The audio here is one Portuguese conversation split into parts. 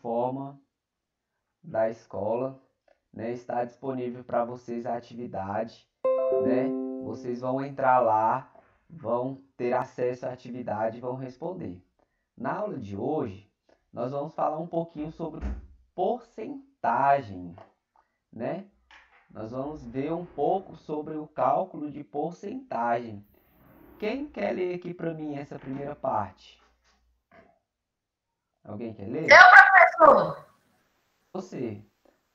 plataforma da escola, né? Está disponível para vocês a atividade, né? Vocês vão entrar lá, vão ter acesso à atividade e vão responder. Na aula de hoje, nós vamos falar um pouquinho sobre porcentagem, né? Nós vamos ver um pouco sobre o cálculo de porcentagem. Quem quer ler aqui para mim essa primeira parte? Alguém quer ler? Professor, Você.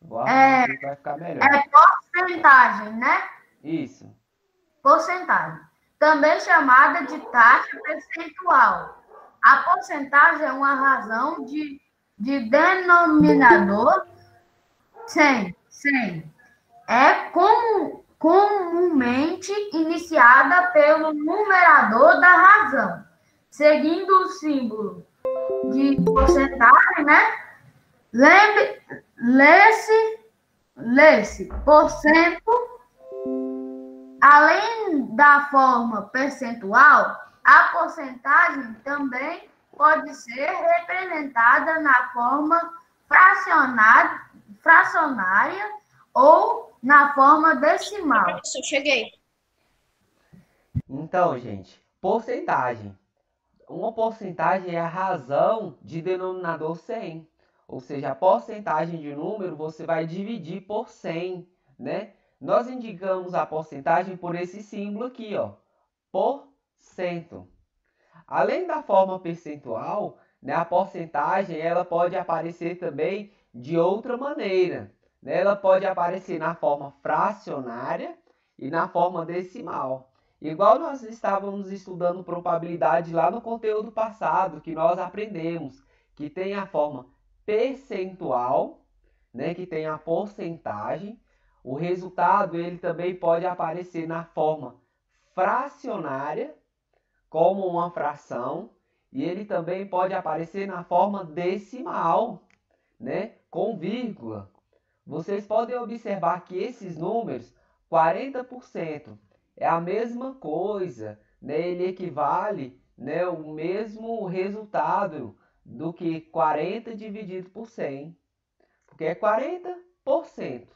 Vou arrumar é, aqui que vai ficar melhor. é porcentagem, né? Isso. Porcentagem. Também chamada de taxa percentual. A porcentagem é uma razão de denominador 100. É comumente iniciada pelo numerador da razão, seguindo o símbolo de porcentagem, né? Lê-se por cento. Além da forma percentual, a porcentagem também pode ser representada na forma fracionária ou na forma decimal. Professor, cheguei. Então, gente, porcentagem. Uma porcentagem é a razão de denominador 100. Ou seja, a porcentagem de número você vai dividir por 100, né? Nós indicamos a porcentagem por esse símbolo aqui, ó, por cento. Além da forma percentual, né, a porcentagem ela pode aparecer também de outra maneira, né? Ela pode aparecer na forma fracionária e na forma decimal. Igual nós estávamos estudando probabilidade lá no conteúdo passado, que nós aprendemos que tem a forma percentual, né, que tem a porcentagem. O resultado ele também pode aparecer na forma fracionária, como uma fração, e ele também pode aparecer na forma decimal, né, com vírgula. Vocês podem observar que esses números, 40%, é a mesma coisa, né, ele equivale, né, o mesmo resultado do que 40 dividido por 100, porque é 40%.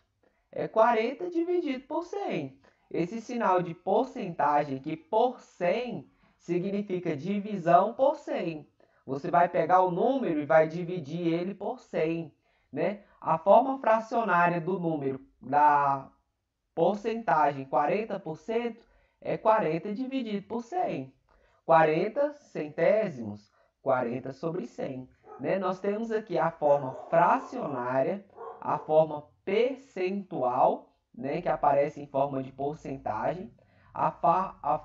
É 40 dividido por 100. Esse sinal de porcentagem aqui por 100 significa divisão por 100. Você vai pegar o número e vai dividir ele por 100, né? A forma fracionária do número da porcentagem 40% é 40 dividido por 100. 40 centésimos, 40 sobre 100. Né? Nós temos aqui a forma fracionária, a forma percentual, né, que aparece em forma de porcentagem, a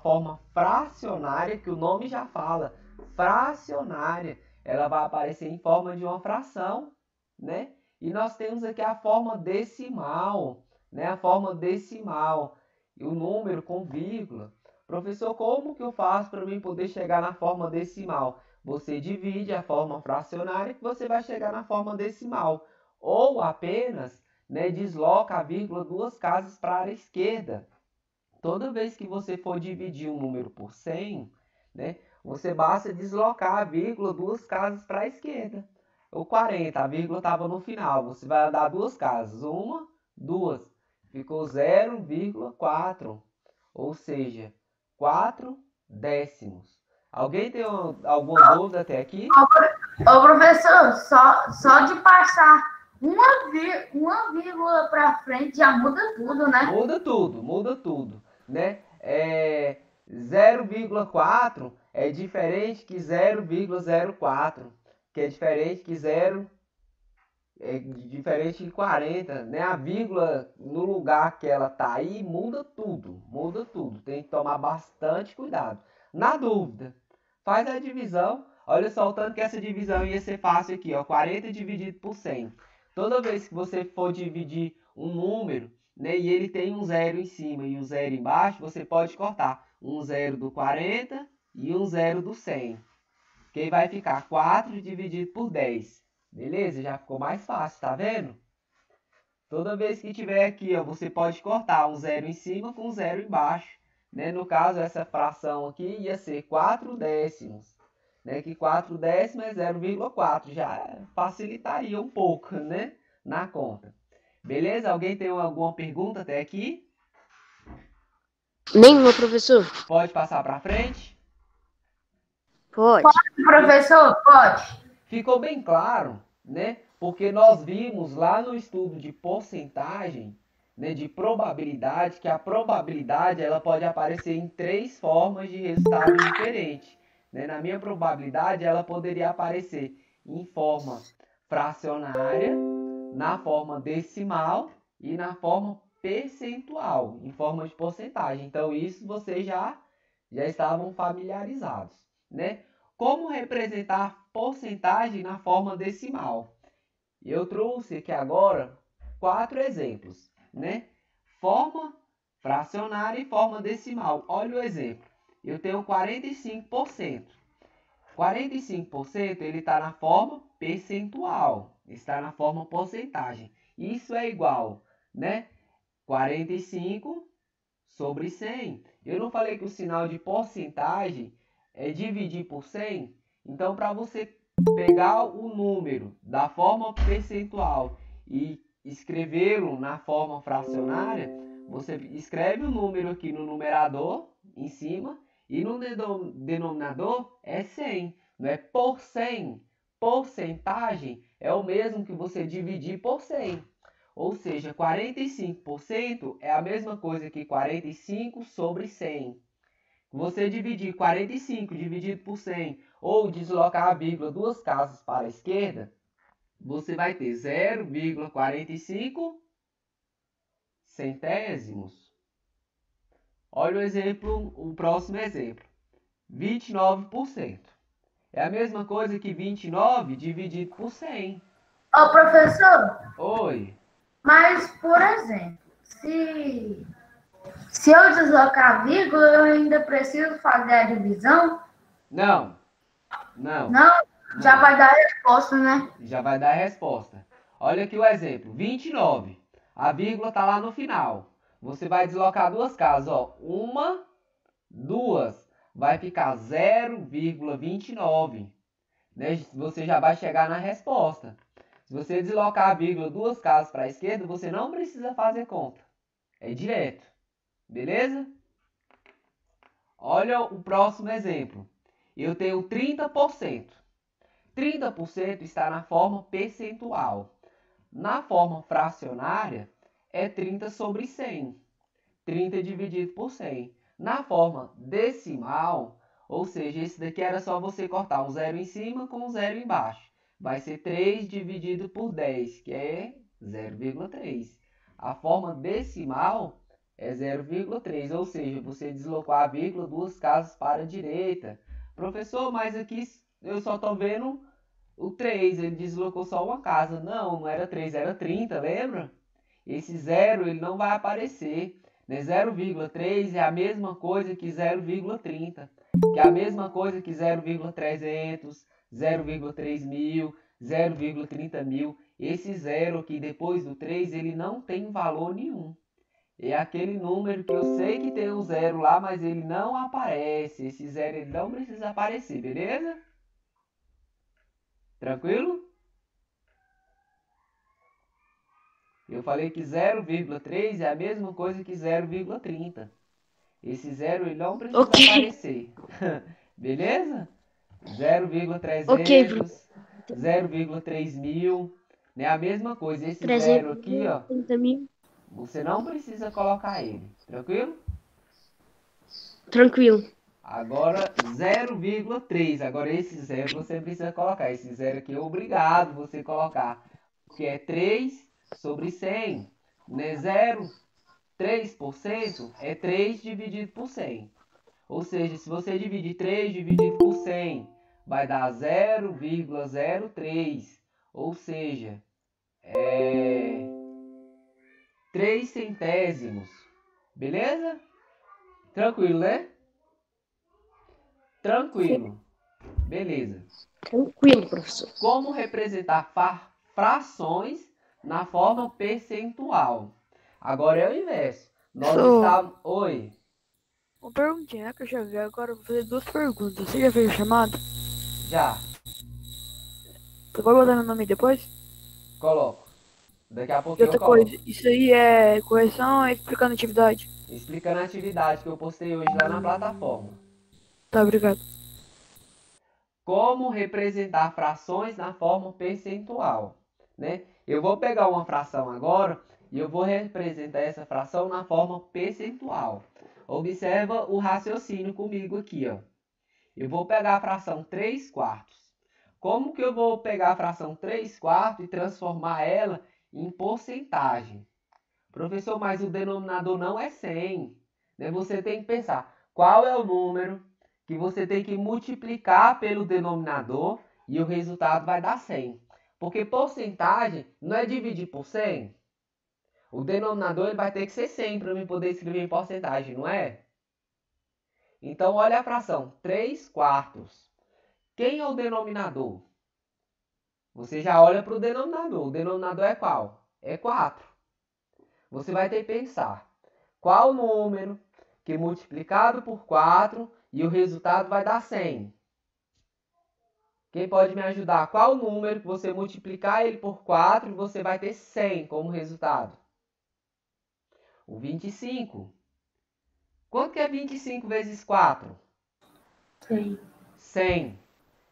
forma fracionária, que o nome já fala, fracionária, ela vai aparecer em forma de uma fração, né? E nós temos aqui a forma decimal, né? A forma decimal, e o número com vírgula. Professor, como que eu faço para mim poder chegar na forma decimal? Você divide a forma fracionária que você vai chegar na forma decimal. Ou apenas, né, desloca a vírgula 2 casas para a esquerda. Toda vez que você for dividir um número por 100, né, você basta deslocar a vírgula 2 casas para a esquerda. O 40, a vírgula estava no final. Você vai andar 2 casas. 1, 2. Ficou 0,4. Ou seja, 4 décimos. Alguém tem alguma dúvida até aqui? Ô, professor, só de passar uma vírgula para frente já muda tudo, né? Muda tudo, né? 0,4 é diferente que 0,04, que é diferente que 0, é diferente de 40, né? A vírgula no lugar que ela tá aí muda tudo. Tem que tomar bastante cuidado. Na dúvida, faz a divisão. Olha só o tanto que essa divisão ia ser fácil aqui, ó, 40 dividido por 100. Toda vez que você for dividir um número, né, e ele tem um zero em cima e um zero embaixo, você pode cortar um zero do 40 e um zero do 100. Que vai ficar 4 dividido por 10. Beleza? Já ficou mais fácil, tá vendo? Toda vez que tiver aqui, ó, você pode cortar um zero em cima com um zero embaixo. Né? No caso, essa fração aqui ia ser 4 décimos. né? Que 4 décimos é 0,4. Já facilitaria um pouco, né? Na conta. Beleza? Alguém tem alguma pergunta até aqui? Nenhuma, professor. Pode passar para frente? Pode. Professor, pode. Ficou bem claro, né? Porque nós vimos lá no estudo de porcentagem, né, de probabilidade, que a probabilidade ela pode aparecer em 3 formas de resultado diferentes. Né? Na minha probabilidade, ela poderia aparecer em forma fracionária, na forma decimal e na forma percentual, em forma de porcentagem. Então, isso vocês já estavam familiarizados, né? Como representar porcentagem na forma decimal? Eu trouxe aqui agora 4 exemplos, né? Forma fracionária e forma decimal. Olha o exemplo. Eu tenho 45%. 45% ele está na forma percentual, está na forma porcentagem. Isso é igual, né? 45 sobre 100. Eu não falei que o sinal de porcentagem é dividir por 100? Então, para você pegar o número da forma percentual e escrevê-lo na forma fracionária, você escreve o número aqui no numerador, em cima, e no denominador é 100, não é por 100. Porcentagem é o mesmo que você dividir por 100. Ou seja, 45% é a mesma coisa que 45 sobre 100. Você dividir 45 dividido por 100 ou deslocar a vírgula 2 casas para a esquerda, você vai ter 0,45 centésimos. Olha o exemplo, o próximo exemplo. 29%. É a mesma coisa que 29 dividido por 100. Ô, professor, Oi. mas, por exemplo, se eu deslocar a vírgula, eu ainda preciso fazer a divisão? Não. Não? Já vai dar a resposta, né? Já vai dar a resposta. Olha aqui o exemplo. 29. A vírgula está lá no final. Você vai deslocar 2 casas. Ó. 1, 2. Vai ficar 0,29. Né? Você já vai chegar na resposta. Se você deslocar a vírgula 2 casas para a esquerda, você não precisa fazer conta. É direto. Beleza? Olha o próximo exemplo. Eu tenho 30%. 30% está na forma percentual. Na forma fracionária, é 30 sobre 100. 30 dividido por 100. Na forma decimal, ou seja, esse daqui era só você cortar um zero em cima com um zero embaixo. Vai ser 3 dividido por 10, que é 0,3. A forma decimal é 0,3, ou seja, você deslocou a vírgula 2 casas para a direita. Professor, mas aqui eu só estou vendo o 3, ele deslocou só uma casa. Não era 3, era 30, lembra? Esse zero ele não vai aparecer. Né? 0,3 é a mesma coisa que 0,30, que é a mesma coisa que 0,300, 0,3 mil, 0,30 mil. Esse zero aqui depois do 3, ele não tem valor nenhum. É aquele número que eu sei que tem um zero lá, mas ele não aparece. Esse zero ele não precisa aparecer, beleza? Tranquilo? Eu falei que 0,3 é a mesma coisa que 0,30. Esse zero ele não precisa aparecer. Beleza? 0,300, 0,3 mil. É a mesma coisa. Esse zero aqui, ó. Você não precisa colocar ele. Tranquilo? Tranquilo. Agora 0,3. Agora esse zero você precisa colocar. Esse zero aqui é obrigado você colocar. Porque é 3 sobre 100. Né? 0,3% é 3 dividido por 100. Ou seja, se você dividir 3 dividido por 100, vai dar 0,03. Ou seja, 3 centésimos. Beleza? Tranquilo, né? Tranquilo. Beleza. Tranquilo, professor. Como representar frações na forma percentual? Agora é o inverso. Nós estamos... Oi. Uma perguntinha que eu já vi agora, eu vou fazer 2 perguntas. Você já fez a chamada? Já, Tu vai botar meu nome depois? coloco. Daqui a E pouquinho eu outra coloco. coisa, isso aí é correção ou é explicando atividade? Explicando a atividade que eu postei hoje lá na plataforma. Tá, obrigado. Como representar frações na forma percentual, né? Eu vou pegar uma fração agora e eu vou representar essa fração na forma percentual. Observa o raciocínio comigo aqui, ó. Eu vou pegar a fração 3/4. Como que eu vou pegar a fração 3/4 e transformar ela em porcentagem? Professor, mas o denominador não é 100, né? Você tem que pensar qual é o número que você tem que multiplicar pelo denominador e o resultado vai dar 100. Porque porcentagem não é dividir por 100? O denominador ele vai ter que ser 100 para eu poder escrever em porcentagem, não é? Então, olha a fração 3/4. Quem é o denominador? Você já olha para o denominador. O denominador é qual? É 4. Você vai ter que pensar qual número que multiplicado por 4 e o resultado vai dar 100. Quem pode me ajudar? Qual número que você multiplicar ele por 4 e você vai ter 100 como resultado? O 25. Quanto que é 25 vezes 4? 100.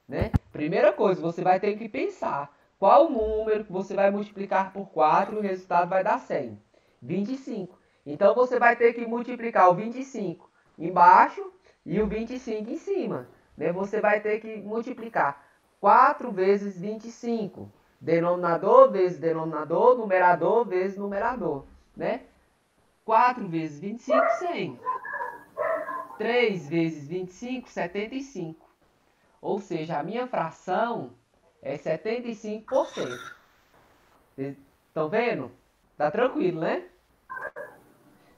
Né? Primeira coisa, você vai ter que pensar qual número que você vai multiplicar por 4 e o resultado vai dar 100. 25. Então, você vai ter que multiplicar o 25 embaixo e o 25 em cima. Né? Você vai ter que multiplicar 4 vezes 25. Denominador vezes denominador, numerador vezes numerador. Né? 4 vezes 25, 100. 3 vezes 25, 75. Ou seja, a minha fração é 75%. Vocês estão vendo? Tá tranquilo, né?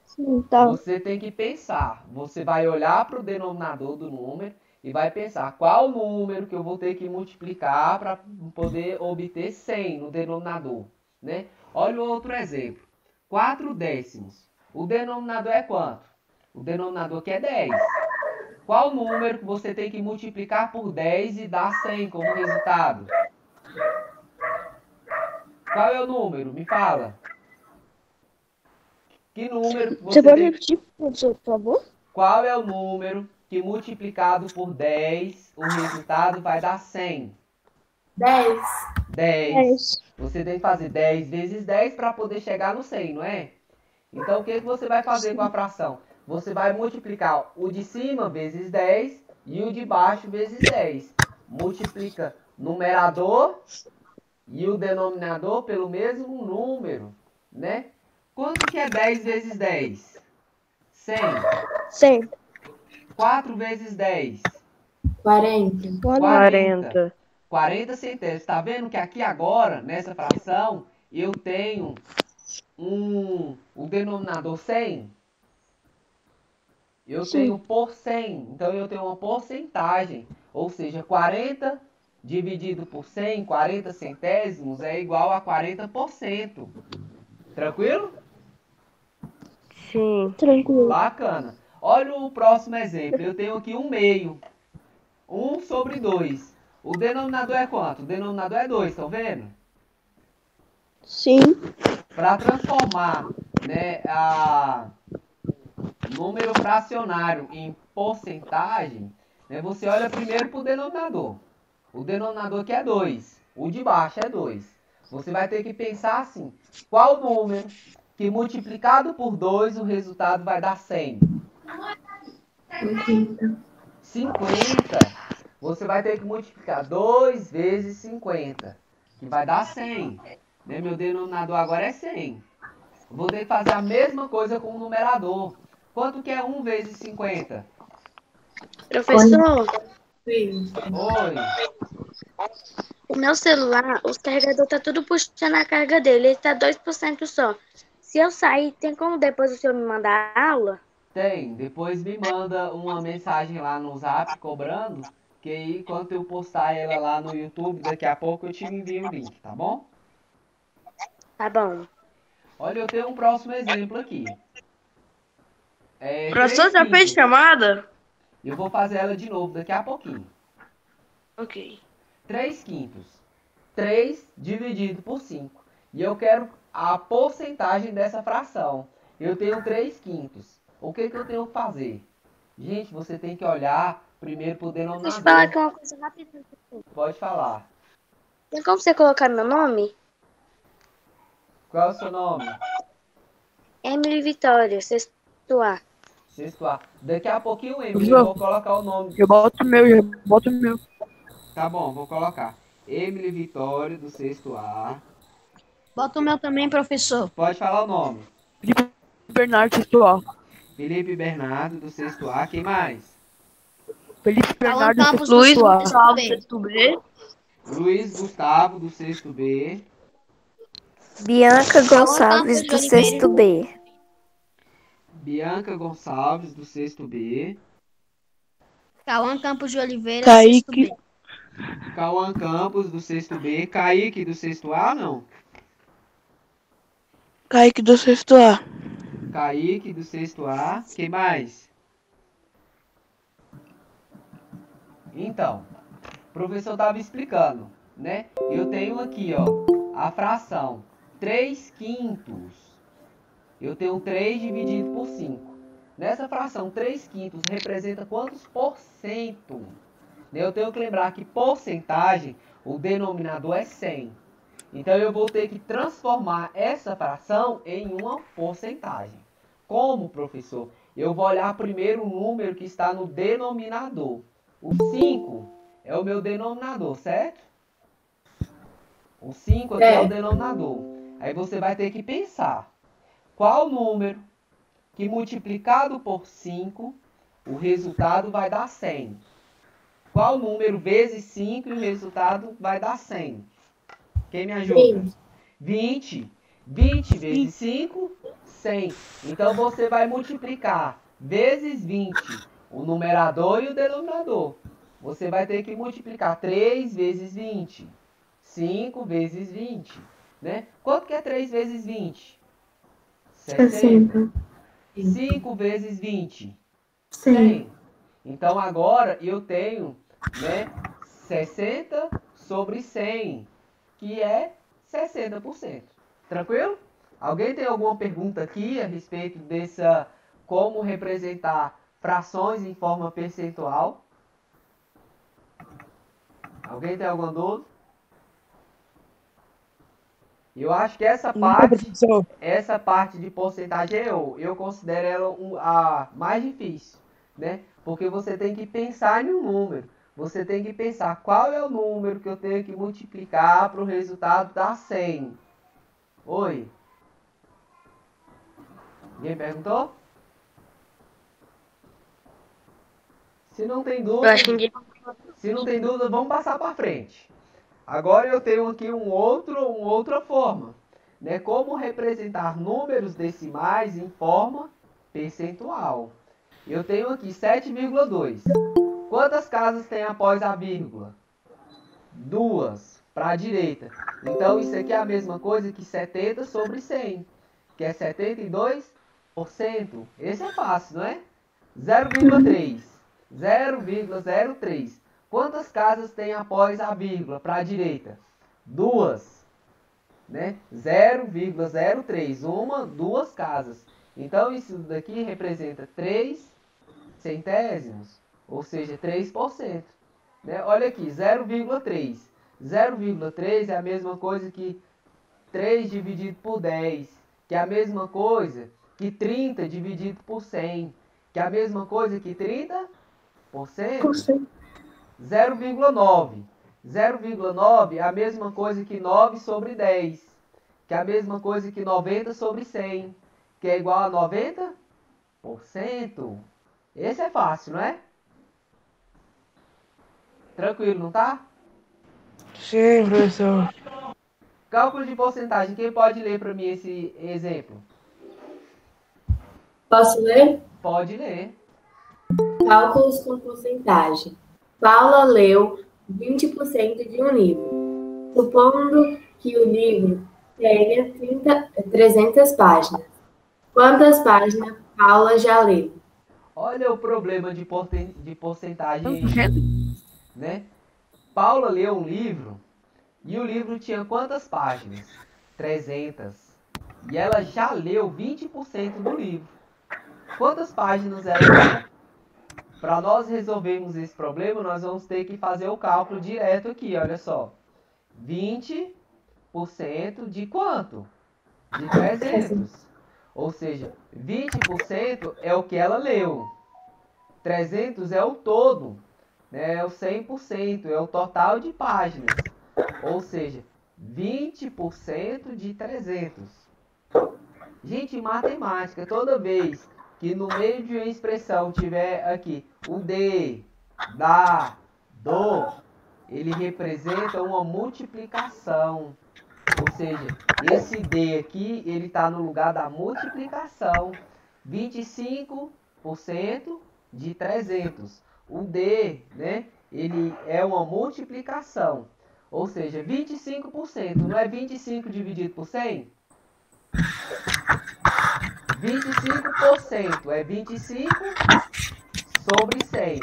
Sim, tá. Você tem que pensar. Você vai olhar para o denominador do número e vai pensar qual número que eu vou ter que multiplicar para poder obter 100 no denominador. Né? Olha o outro exemplo. 4 décimos. O denominador é quanto? O denominador aqui é 10. Qual número que você tem que multiplicar por 10 e dar 100 como resultado? Qual é o número? Me fala. Que número que Você você pode tem... repetir, professor, por favor? Qual é o número que multiplicado por 10 o resultado vai dar 100? 10. 10. Você tem que fazer 10 vezes 10 para poder chegar no 100, não é? Então, o que você vai fazer com a fração? Você vai multiplicar o de cima vezes 10 e o de baixo vezes 10. Multiplica numerador e o denominador pelo mesmo número, né? Quanto que é 10 vezes 10? 100. 100. 4 vezes 10? 40. 40. 40 centésimos. Está vendo que aqui agora, nessa fração, eu tenho o denominador 100? Eu tenho por 100, então eu tenho uma porcentagem, ou seja, 40 dividido por 100, 40 centésimos, é igual a 40%. Tranquilo? Sim. Tranquilo. Bacana. Olha o próximo exemplo, eu tenho aqui um meio, 1 sobre 2. O denominador é quanto? O denominador é 2, estão vendo? Sim. Para transformar, né, número fracionário em porcentagem, né, você olha primeiro para o denominador. O denominador aqui é 2, o de baixo é 2. Você vai ter que pensar assim, qual número que multiplicado por 2 o resultado vai dar 100? 50. Você vai ter que multiplicar 2 vezes 50, que vai dar 100. Né? Meu denominador agora é 100. Vou ter que fazer a mesma coisa com o numerador. Quanto que é 1 vezes 50? Professor, Oi. o meu celular, os carregadores tá tudo puxando a carga dele. Ele tá 2% só. Se eu sair, tem como depois o senhor me mandar a aula? Tem. Depois me manda uma mensagem lá no Zap cobrando, que aí quando eu postar ela lá no YouTube, daqui a pouco eu te envio o link, tá bom? Tá bom. Olha, eu tenho um próximo exemplo aqui. Professor, 3 já fez quintos. chamada? Eu vou fazer ela de novo daqui a pouquinho. Ok. 3/5. 3 dividido por 5. E eu quero a porcentagem dessa fração. Eu tenho 3/5. O que eu tenho que fazer? Gente, você tem que olhar primeiro para o Deixa eu falar denominador. aqui uma coisa rápida. Pode falar. Tem como você colocar meu nome? Qual é o seu nome? Emily Vitória, sexto A. Sexto A. Daqui a pouquinho, Emily, eu vou colocar o nome. Eu boto o meu, já boto o meu. Tá bom, vou colocar. Emily Vitória, do sexto A. Bota o meu também, professor. Pode falar o nome. Felipe Bernardo, sexto A. Felipe Bernardo, do sexto A. Quem mais? Felipe Alan Bernardo, Campos, sexto Luiz A. Gustavo, Sexto B. Luiz Gustavo, do sexto B. Bianca Gonçalves, Gonçalves, do do Oliveira. sexto B. Bianca Gonçalves, do sexto B. Cauã Campos de Oliveira, Kaique. sexto B. Cauã Campos, do sexto B. Kaique, do sexto A, não? Kaique do sexto A. Kaique, do sexto A. Quem mais? Então, o professor estava explicando, né? Eu tenho aqui, ó, a fração 3/5. Eu tenho 3 dividido por 5. Nessa fração, 3/5 representa quantos por cento? Eu tenho que lembrar que porcentagem, o denominador é 100. Então, eu vou ter que transformar essa fração em uma porcentagem. Como, professor? Eu vou olhar primeiro o número que está no denominador. O 5 é o meu denominador, certo? O 5 aqui é o denominador. Aí você vai ter que pensar. Qual número que multiplicado por 5, o resultado vai dar 100? Qual número vezes 5 e o resultado vai dar 100? Quem me ajuda? 20. 20 vezes 5, 100. Então, você vai multiplicar vezes 20, o numerador e o denominador. Você vai ter que multiplicar 3 vezes 20. 5 vezes 20. Né? Quanto que é 3 vezes 20? 60. 5 vezes 20? 100. Então, agora eu tenho, né, 60 sobre 100, que é 60%. Tranquilo? Alguém tem alguma pergunta aqui a respeito dessa, como representar frações em forma percentual? Alguém tem alguma dúvida? Eu acho que essa parte de porcentagem eu considero ela a mais difícil, né? Porque você tem que pensar em um número. Você tem que pensar qual é o número que eu tenho que multiplicar para o resultado dar 100. Oi? Ninguém perguntou? Se não tem Eu acho que dúvida, ninguém... vamos passar para frente. Agora eu tenho aqui uma outra forma, né? Como representar números decimais em forma percentual. Eu tenho aqui 7,2. Quantas casas tem após a vírgula? 2 para a direita. Então, isso aqui é a mesma coisa que 70 sobre 100, que é 72%. Esse é fácil, não é? 0,3. 0,03. Quantas casas tem após a vírgula para a direita? 2. Né? 0,03. Duas casas. Então, isso daqui representa 3 centésimos, ou seja, 3%. Né? Olha aqui, 0,3. 0,3 é a mesma coisa que 3 dividido por 10, que é a mesma coisa que 30 dividido por 100, que é a mesma coisa que 30%. 0,9. 0,9 é a mesma coisa que 9 sobre 10, que é a mesma coisa que 90 sobre 100, que é igual a 90%. Esse é fácil, não é? Tranquilo, não tá? Sim, professor. Cálculo de porcentagem. Quem pode ler para mim esse exemplo? Posso ler? Pode ler. Cálculos com porcentagem. Paula leu 20% de um livro. Supondo que o livro tenha 300 páginas. Quantas páginas Paula já leu? Olha o problema de porcentagem, né? Paula leu um livro e o livro tinha quantas páginas? 300. E ela já leu 20% do livro. Quantas páginas ela leu? Para nós resolvermos esse problema, nós vamos ter que fazer o cálculo direto aqui, olha só. 20% de quanto? De 300. Ou seja, 20% é o que ela leu. 300 é o todo, né? É o 100%, é o total de páginas. Ou seja, 20% de 300. Gente, em matemática, toda vez que no meio de uma expressão tiver aqui o de, da, do, ele representa uma multiplicação. Ou seja, esse D aqui, ele está no lugar da multiplicação. 25% de 300. O D, né, ele é uma multiplicação. Ou seja, 25%. Não é 25 dividido por 100? 25% é 25 sobre 100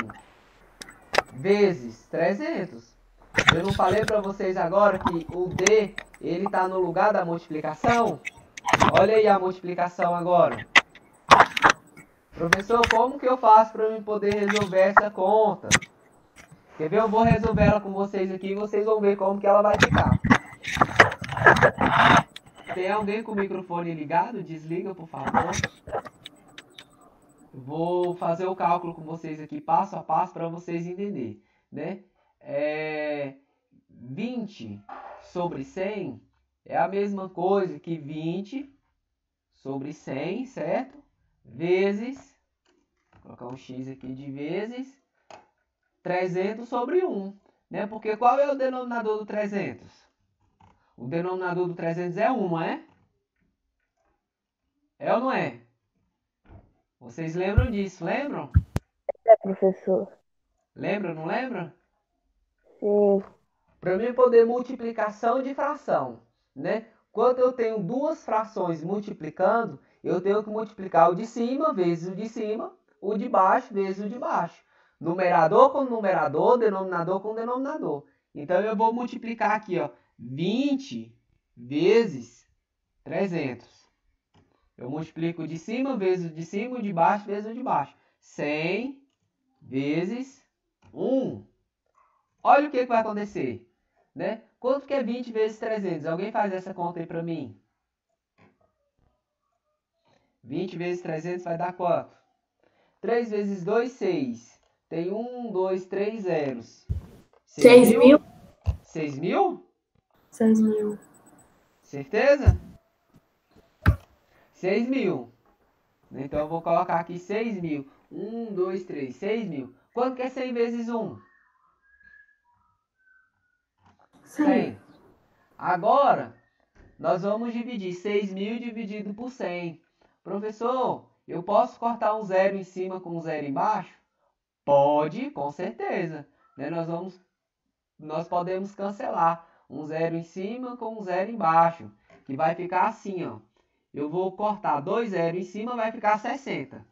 vezes 300. Eu não falei para vocês agora que o D, ele está no lugar da multiplicação? Olha aí a multiplicação agora. Professor, como que eu faço para eu poder resolver essa conta? Quer ver? Eu vou resolver ela com vocês aqui e vocês vão ver como que ela vai ficar. Tem alguém com o microfone ligado? Desliga, por favor. Vou fazer o cálculo com vocês aqui, passo a passo, para vocês entenderem, né? 20 sobre 100 é a mesma coisa que 20 sobre 100, certo? Vezes, vou colocar um X aqui de vezes, 300 sobre 1, né? Porque qual é o denominador do 300? O denominador do 300 é 1, não é? É ou não é? Vocês lembram disso, lembram? É, professor. Lembram, não lembram? Sim. Para mim poder multiplicação de fração, né? Quando eu tenho duas frações multiplicando, eu tenho que multiplicar o de cima vezes o de cima, o de baixo vezes o de baixo. Numerador com numerador, denominador com denominador. Então eu vou multiplicar aqui, ó, 20 vezes 300. Eu multiplico o de cima vezes o de cima, o de baixo vezes o de baixo. 100 vezes 1. Olha o que vai acontecer, né? Quanto que é 20 vezes 300? Alguém faz essa conta aí para mim? 20 vezes 300 vai dar quanto? 3 vezes 2, 6. Tem 1, 2, 3 zeros. 6 mil? 6 mil? 6 mil. Certeza? 6 mil. Então eu vou colocar aqui 6 mil. 1, 2, 3, 6 mil. Quanto que é 100 vezes 1? 100. Agora, nós vamos dividir 6 mil dividido por 100. Professor, eu posso cortar um zero em cima com um zero embaixo? Pode, com certeza. Né? Nós podemos cancelar um zero em cima com um zero embaixo, que vai ficar assim, ó. Eu vou cortar 2 zeros em cima, vai ficar 60.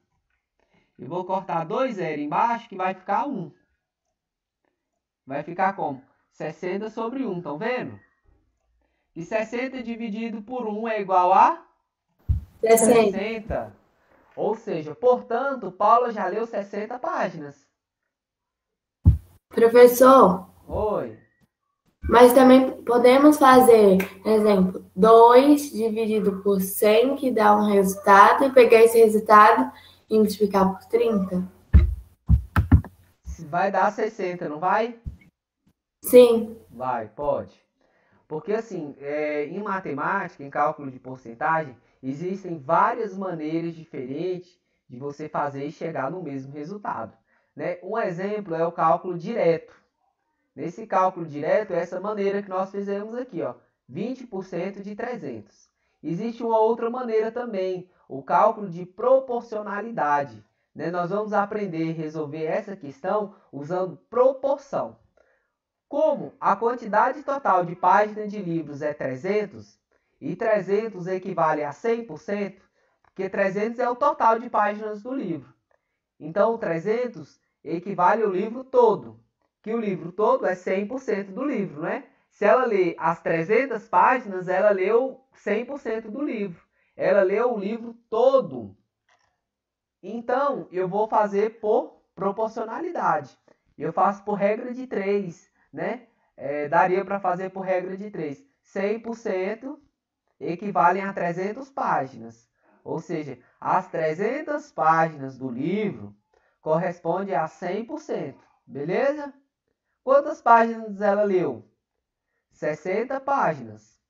Eu vou cortar 2 zeros embaixo, que vai ficar 1. Vai ficar como? 60 sobre 1, estão vendo? E 60 dividido por 1 é igual a? 60. Ou seja, portanto, Paula já leu 60 páginas. Professor, Oi. mas também podemos fazer, exemplo, 2 dividido por 100, que dá um resultado, e pegar esse resultado e multiplicar por 30? Vai dar 60, não vai? Sim. Vai, pode. Porque assim, em matemática, em cálculo de porcentagem, existem várias maneiras diferentes de você fazer e chegar no mesmo resultado, né? Um exemplo é o cálculo direto. Nesse cálculo direto, é essa maneira que nós fizemos aqui, ó, 20% de 300. Existe uma outra maneira também, o cálculo de proporcionalidade, né? Nós vamos aprender a resolver essa questão usando proporção. Como a quantidade total de páginas de livros é 300, e 300 equivale a 100%, porque 300 é o total de páginas do livro. Então, o 300 equivale ao livro todo. que o livro todo é 100% do livro, né? Se ela lê as 300 páginas, ela leu 100% do livro. Ela leu o livro todo. Então, eu vou fazer por proporcionalidade. Eu faço por regra de 3, né? Daria para fazer por regra de 3. 100% equivalem a 300 páginas. Ou seja, as 300 páginas do livro correspondem a 100%. Beleza? Quantas páginas ela leu? 60 páginas.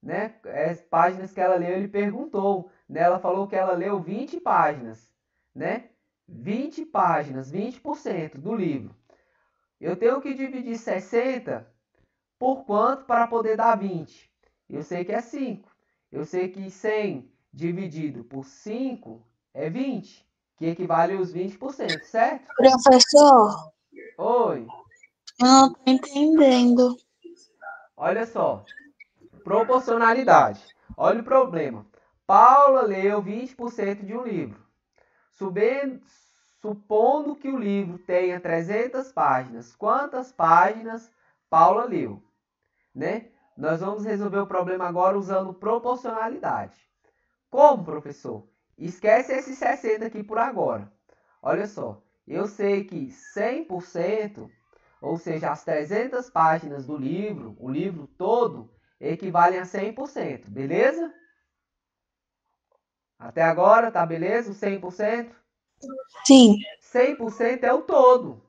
Né? As páginas que ela leu, ele perguntou. Né? Ela falou que ela leu 20 páginas. Né? 20 páginas, 20% do livro. Eu tenho que dividir 60 por quanto para poder dar 20? Eu sei que é 5. Eu sei que 100 dividido por 5 é 20, que equivale aos 20%, certo? Professor, Oi. eu não tô entendendo. Olha só. Proporcionalidade. Olha o problema. Paula leu 20% de um livro. Supondo que o livro tenha 300 páginas, quantas páginas Paula leu? Né? Nós vamos resolver o problema agora usando proporcionalidade. Como, professor? Esquece esse 60 aqui por agora. Olha só, eu sei que 100%, ou seja, as 300 páginas do livro, o livro todo, equivalem a 100%, beleza? Até agora, tá beleza? O 100%? Sim. 100% é o todo.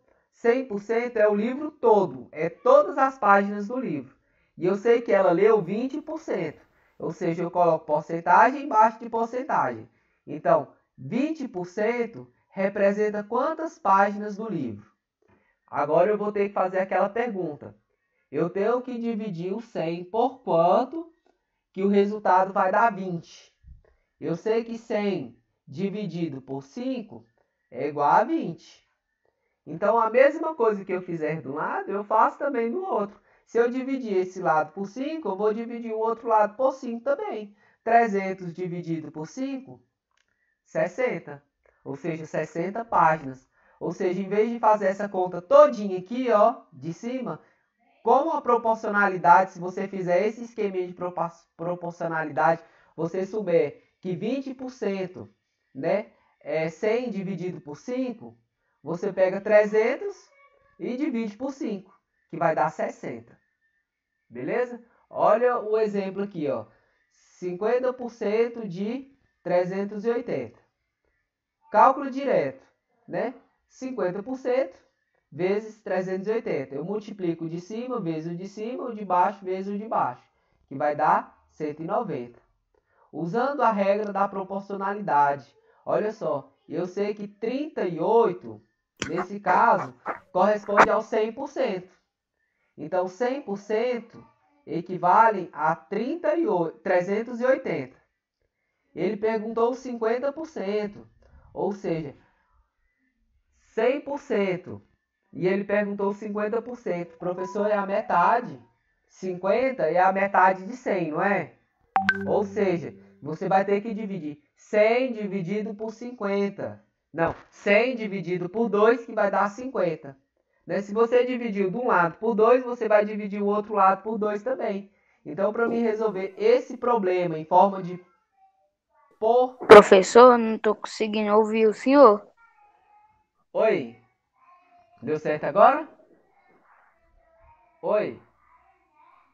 100% é o livro todo. É todas as páginas do livro. E eu sei que ela leu 20%. Ou seja, eu coloco porcentagem embaixo de porcentagem. Então, 20% representa quantas páginas do livro? Agora eu vou ter que fazer aquela pergunta. Eu tenho que dividir o 100 por quanto que o resultado vai dar 20. Eu sei que 100 dividido por 5 é igual a 20. Então, a mesma coisa que eu fizer de um lado, eu faço também do outro. Se eu dividir esse lado por 5, eu vou dividir o outro lado por 5 também. 300 dividido por 5, 60. Ou seja, 60 páginas. Ou seja, em vez de fazer essa conta todinha aqui, ó, de cima, com a proporcionalidade, se você fizer esse esqueminha de proporcionalidade, você souber que 20%, né, é 100 dividido por 5, você pega 300 e divide por 5, que vai dar 60. Beleza? Olha o exemplo aqui, ó. 50% de 380. Cálculo direto, né? 50% vezes 380. Eu multiplico o de cima vezes o de cima, o de baixo vezes o de baixo, que vai dar 190. Usando a regra da proporcionalidade, olha só, eu sei que 38, nesse caso, corresponde ao 100%. Então, 100% equivale a 380. Ele perguntou 50%, ou seja, 100%. E ele perguntou 50%. Professor, é a metade. 50 é a metade de 100, não é? Ou seja, você vai ter que dividir 100 dividido por 50. Não, 100 dividido por 2, que vai dar 50. Né? Se você dividiu de um lado por 2, você vai dividir o outro lado por 2 também. Então, para mim resolver esse problema em forma de Professor, não estou conseguindo ouvir o senhor. Oi? Deu certo agora? Oi?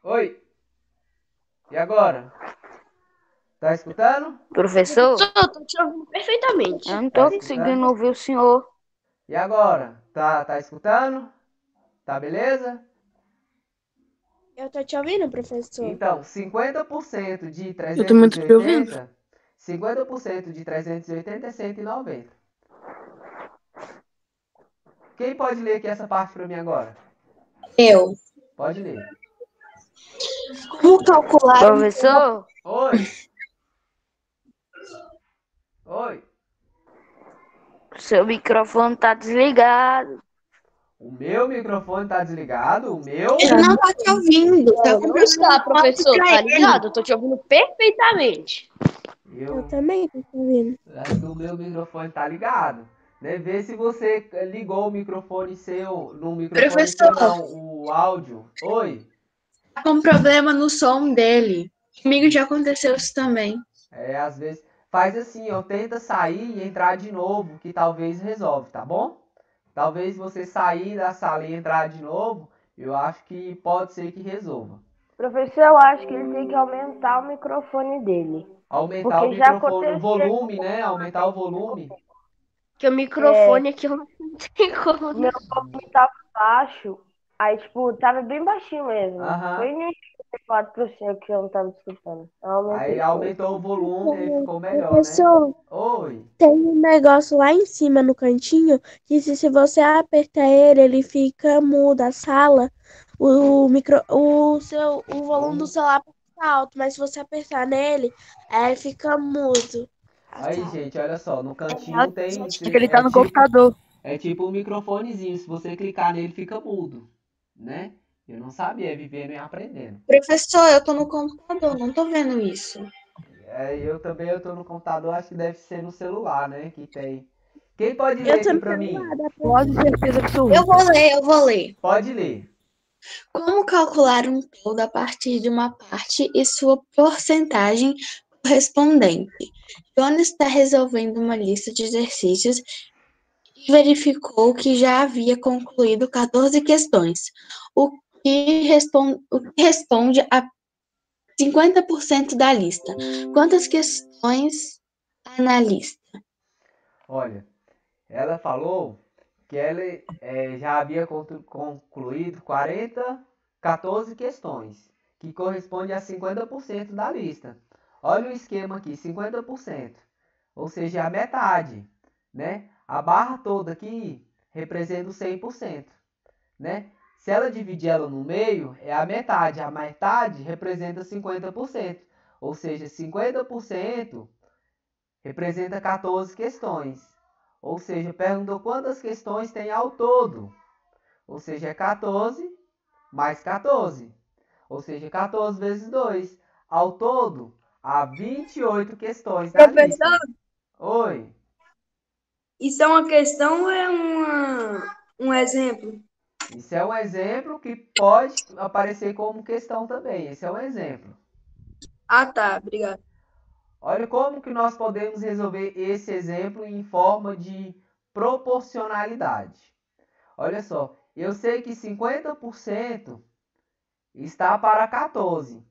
Oi? E agora? Tá escutando? Professor, Eu tô te ouvindo perfeitamente. eu não estou conseguindo ouvir o senhor. E agora? Tá escutando? Tá beleza? Eu tô te ouvindo, professor. Então, 50% de Eu tô muito te ouvindo. 380, 50% de 380 é 190. Quem pode ler aqui essa parte para mim agora? Eu. Pode ler. Como calcular? Professor, Oi. Oi. seu microfone está desligado. O meu microfone tá desligado? O meu? Ele não tá te ouvindo. Não está, professor. Tá ligado? Eu tô te ouvindo perfeitamente. Eu também tô te ouvindo. Acho que o meu microfone tá ligado. Né? Vê se você ligou o microfone seu, no microfone Professor. seu não, o áudio. Oi? Tá com problema no som dele. Comigo já aconteceu isso também. Às vezes faz assim, ó, tenta sair e entrar de novo, que talvez resolve, tá bom? Talvez você sair da sala e entrar de novo, eu acho que pode ser que resolva. Professor, eu acho que ele tem que aumentar o microfone dele. Aumentar o Porque já microfone, o aconteceu. volume, né? Aumentar o volume. Porque o microfone aqui não tem como. Meu volume tava baixo. Aí, tipo, tava bem baixinho mesmo. Aham. Foi no 4% que eu não tava escutando. Eu aumentei. Aí aumentou o volume, aí ficou melhor, né? Professor, Oi. tem um negócio lá em cima no cantinho que se você apertar ele fica mudo a sala. O volume do celular tá alto, mas se você apertar nele, aí fica mudo. a Aí, sala. gente, olha só, no cantinho tem. Acho que ele tá no computador. É tipo um microfonezinho. Se você clicar nele, fica mudo, né? Eu não sabia, é vivendo e aprendendo. Professor, eu tô no computador, não tô vendo isso. Eu também, eu tô no computador, acho que deve ser no celular, né? Que tem. Quem pode Eu ler tô aqui no pra mim? celular, dá pra- Pode certeza absoluta. Eu vou ler. Pode ler. Como calcular um todo a partir de uma parte e sua porcentagem correspondente? Jonas está resolvendo uma lista de exercícios e verificou que já havia concluído 14 questões, o que responde a 50% da lista. Quantas questões há na lista? Olha, ela falou que ela já havia concluído 14 questões, que corresponde a 50% da lista. Olha o esquema aqui, 50%, ou seja, a metade, né? A barra toda aqui representa o 100%, né? Se ela dividir ela no meio, é a metade representa 50%, ou seja, 50% representa 14 questões. Ou seja, perguntou quantas questões tem ao todo. Ou seja, é 14 mais 14. Ou seja, 14 vezes 2. Ao todo, há 28 questões na lista. Professor, Oi. isso é uma questão ou é um exemplo? Isso é um exemplo que pode aparecer como questão também. Esse é um exemplo. Ah, tá, obrigado. Olha como que nós podemos resolver esse exemplo em forma de proporcionalidade. Olha só, eu sei que 50% está para 14.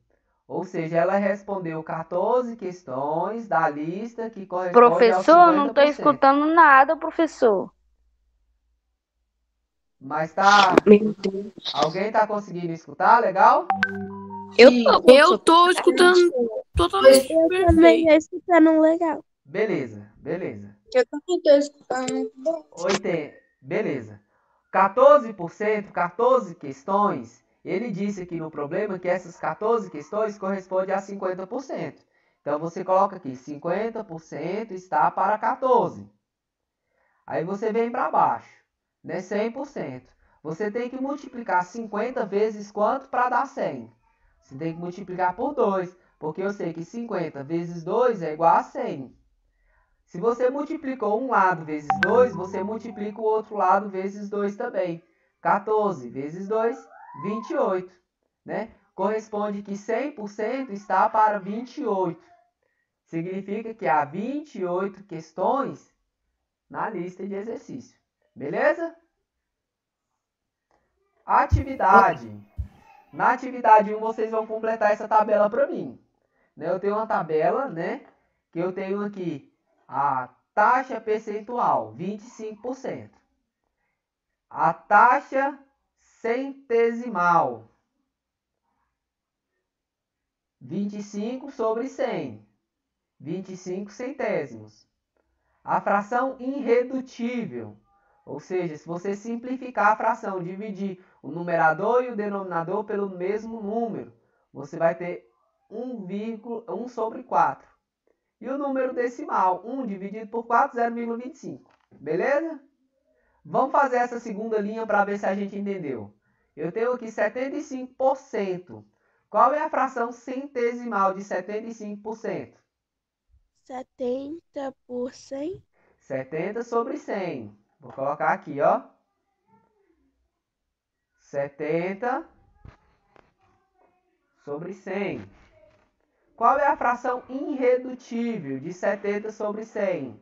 Ou seja, ela respondeu 14 questões da lista que corresponde Professor, aos 50%. não estou escutando nada, professor. Mas tá. Meu Deus. Alguém tá conseguindo escutar? Legal? Eu tô escutando totalmente Eu perfeito. também tô escutando legal. Beleza, beleza. Eu também estou escutando. Beleza. 14%, 14 questões, ele disse aqui no problema que essas 14 questões correspondem a 50%. Então, você coloca aqui, 50% está para 14. Aí você vem para baixo, né? 100%. Você tem que multiplicar 50 vezes quanto para dar 100? Você tem que multiplicar por 2, porque eu sei que 50 vezes 2 é igual a 100. Se você multiplicou um lado vezes 2, você multiplica o outro lado vezes 2 também. 14 vezes 2, 28. Né? Corresponde que 100% está para 28. Significa que há 28 questões na lista de exercício. Beleza? Atividade. Na atividade 1, vocês vão completar essa tabela para mim. Eu tenho uma tabela, né? Que eu tenho aqui a taxa percentual, 25%. A taxa centesimal, 25 sobre 100, 25 centésimos. A fração irredutível, ou seja, se você simplificar a fração, dividir o numerador e o denominador pelo mesmo número, você vai ter 1 sobre 4. E o número decimal, 1 dividido por 4, 0,25. Beleza? Vamos fazer essa segunda linha para ver se a gente entendeu. Eu tenho aqui 75%. Qual é a fração centesimal de 75%? 70%. 70 sobre 100. Vou colocar aqui, ó. 70 sobre 100. Qual é a fração irredutível de 70 sobre 100?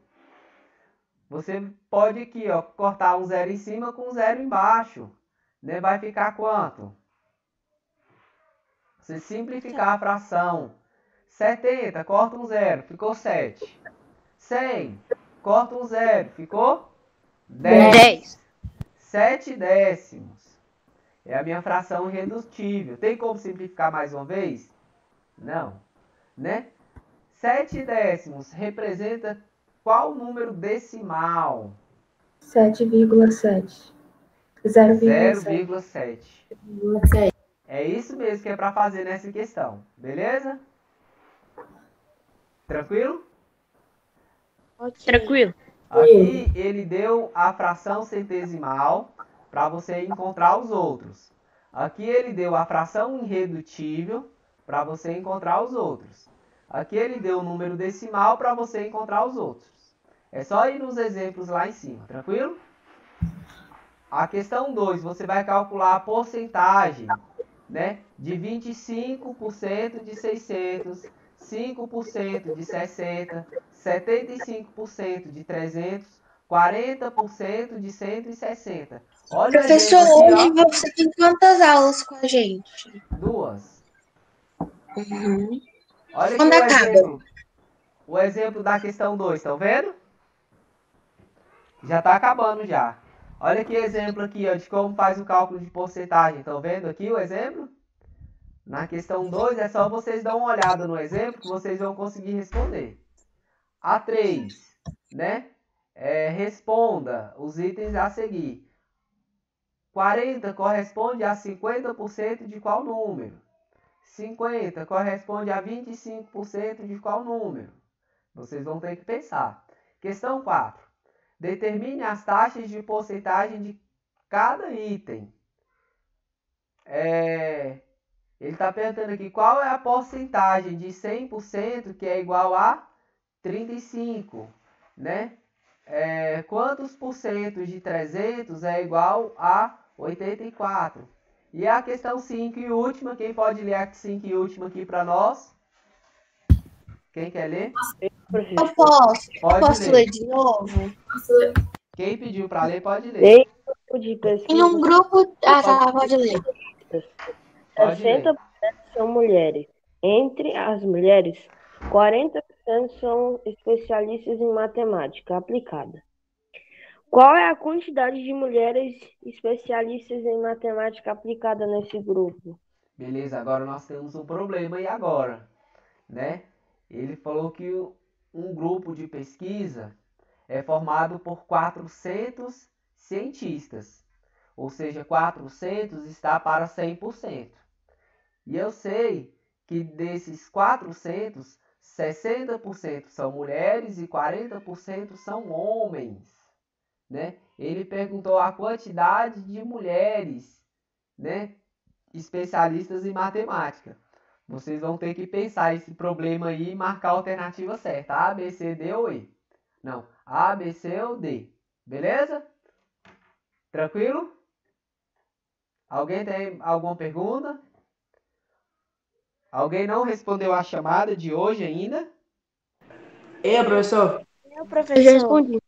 Você pode aqui, ó, cortar um zero em cima com um zero embaixo. Né? Vai ficar quanto? Se simplificar a fração, 70, corta um zero, ficou 7. 100, corta um zero, ficou 10. 7 décimos. É a minha fração irredutível. Tem como simplificar mais uma vez? Não. Né? 7 décimos representa qual número decimal? 7,7. 0,7. É isso mesmo que é para fazer nessa questão. Beleza? Tranquilo? Tranquilo. Aqui ele deu a fração centesimal para você encontrar os outros. Aqui ele deu a fração irredutível para você encontrar os outros. Aqui ele deu o número decimal para você encontrar os outros. É só ir nos exemplos lá em cima, tranquilo? A questão 2, você vai calcular a porcentagem, né, de 25% de 600, 5% de 60, 75% de 300, 40% de 160. Olha o Professor, exemplo aqui, hoje você tem quantas aulas com a gente? ó. 2. Uhum. Olha Quando aqui acaba? o exemplo da questão 2, estão vendo? Já está acabando já. Olha que exemplo aqui, ó, de como faz o cálculo de porcentagem. Estão vendo aqui o exemplo? Na questão 2, é só vocês dar uma olhada no exemplo que vocês vão conseguir responder. A 3, né? Responda os itens a seguir. 40 corresponde a 50% de qual número? 50 corresponde a 25% de qual número? Vocês vão ter que pensar. Questão 4. Determine as taxas de porcentagem de cada item. Ele está perguntando aqui qual é a porcentagem de 100% que é igual a 35, né? Quantos por cento de 300 é igual a 84? E a questão 5 e última, quem pode ler a 5 e última aqui para nós? Quem quer ler? Eu posso. Pode Posso ler de novo? Quem pediu para ler, pode ler. Em um grupo... tá, pode ler. Pode ler. 60% são mulheres. Entre as mulheres, 40% são especialistas em matemática aplicada. Qual é a quantidade de mulheres especialistas em matemática aplicada nesse grupo? Beleza, agora nós temos um problema e agora, né? Ele falou que um grupo de pesquisa é formado por 400 cientistas, ou seja, 400 está para 100%. E eu sei que desses 400, 60% são mulheres e 40% são homens, né? Ele perguntou a quantidade de mulheres, né, especialistas em matemática. Vocês vão ter que pensar esse problema aí e marcar a alternativa certa. A, B, C, D ou E. Não, A, B, C ou D. Beleza? Tranquilo? Alguém tem alguma pergunta? Alguém não respondeu a chamada de hoje ainda? Eu, professor. Eu, Eu já professor. respondi.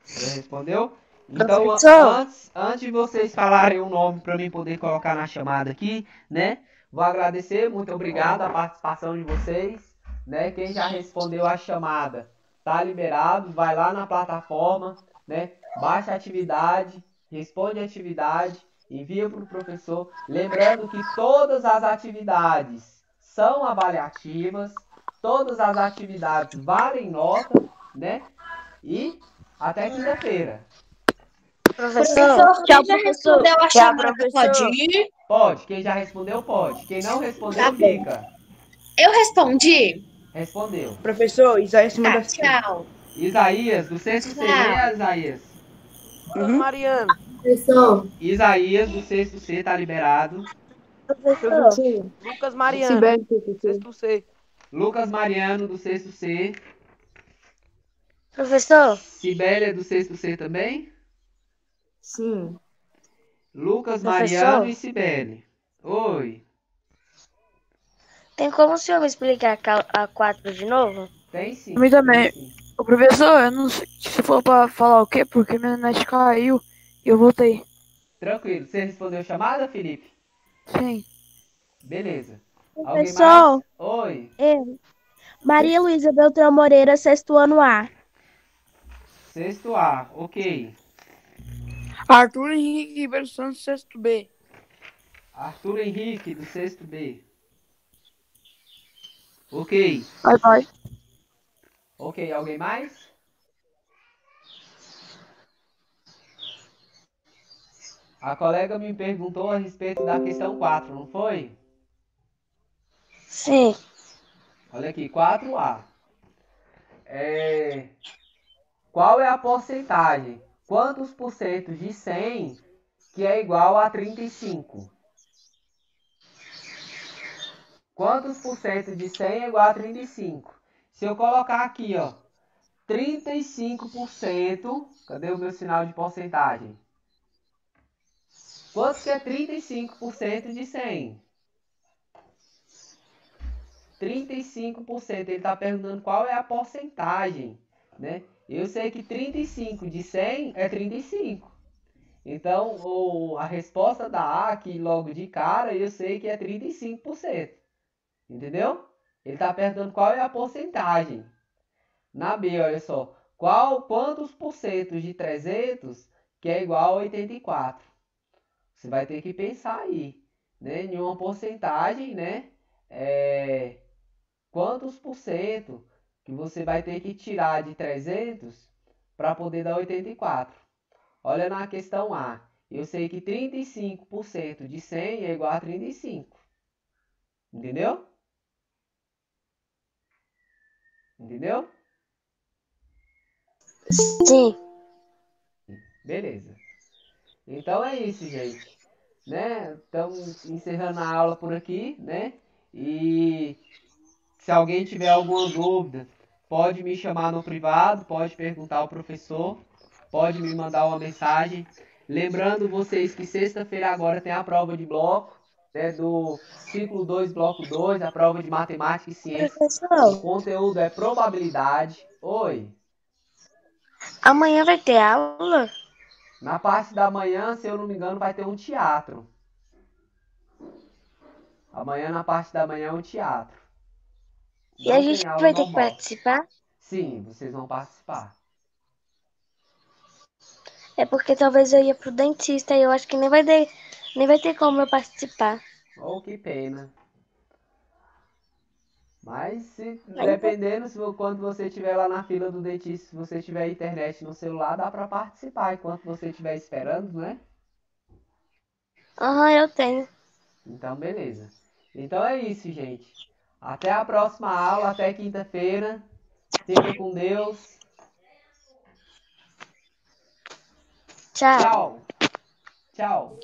Já respondeu? Então, Professor. antes de vocês falarem o nome para mim poder colocar na chamada aqui, né? Vou agradecer, muito obrigado a participação de vocês, né? Quem já respondeu a chamada tá liberado, vai lá na plataforma, né? Baixa a atividade, responde a atividade, envia para o professor. Lembrando que todas as atividades são avaliativas, todas as atividades valem nota, né? E até quinta-feira. Professor, Tchau, quem já professor. respondeu a Tchau, chamada professor. pode ir? Pode, quem já respondeu pode. Quem não respondeu Tá bom. fica. Eu respondi? Respondeu. Professor, Isaías Tá, manda tchau. Isaías, do sexto C, né, Isaías? Mariana. Professor, Isaías, do sexto C, tá liberado. Professor. Lucas Mariano. Sexto C. Lucas Mariano, do sexto C. Professor, Sibeli é do sexto C também? Sim. Lucas, Mariano e Sibeli. Oi. tem como o senhor me explicar a 4 de novo? Tem sim. Pra mim também. Tem sim. Ô, professor, eu não sei se for pra falar o quê, porque minha net caiu e eu voltei. Tranquilo. Você respondeu a chamada, Felipe? Sim. Beleza. Alguém Professor, mais? Oi. Maria Luísa Beltrão Moreira, sexto ano A. Sexto A. Ok. Arthur Henrique Ribeiro Santos, sexto B. Arthur Henrique, do sexto B. Ok. Vai. Ok. Alguém mais? A colega me perguntou a respeito da questão 4, não foi? Sim. Olha aqui, 4A. Qual é a porcentagem? Quantos por cento de 100 que é igual a 35? Quantos por cento de 100 é igual a 35? Se eu colocar aqui, ó, 35%, cadê o meu sinal de porcentagem? Quanto que é 35% de 100? 35%, ele está perguntando qual é a porcentagem, né? Eu sei que 35 de 100 é 35. Então, a resposta da A aqui logo de cara, eu sei que é 35%. Entendeu? Ele está perguntando qual é a porcentagem. Na B, olha só. Quantos por cento de 300 que é igual a 84? Você vai ter que pensar aí, né? Em uma porcentagem, né? Quantos por cento que você vai ter que tirar de 300 para poder dar 84? Olha na questão A. Eu sei que 35% de 100 é igual a 35. Entendeu? Entendeu? Sim. Beleza. Então é isso, gente. Né? Estamos encerrando a aula por aqui, né? E se alguém tiver alguma dúvida, pode me chamar no privado, pode perguntar ao professor, pode me mandar uma mensagem. Lembrando vocês que sexta-feira agora tem a prova de bloco, né, do ciclo 2, bloco 2, a prova de matemática e ciência. O Professor, conteúdo é probabilidade. Oi. amanhã vai ter aula? Na parte da manhã, se eu não me engano, vai ter um teatro. Amanhã, na parte da manhã, é um teatro. E a Não gente tem aula vai ter que normal. participar? Sim, vocês vão participar. É porque talvez eu ia pro dentista e eu acho que nem vai ter como eu participar. Oh, que pena. Mas Aí, dependendo, quando você estiver lá na fila do dentista, se você tiver internet no celular, dá para participar enquanto você estiver esperando, né? aham, eu tenho. Então, beleza. Então é isso, gente. Até a próxima aula, até quinta-feira. Fica com Deus. Tchau. Tchau. Tchau.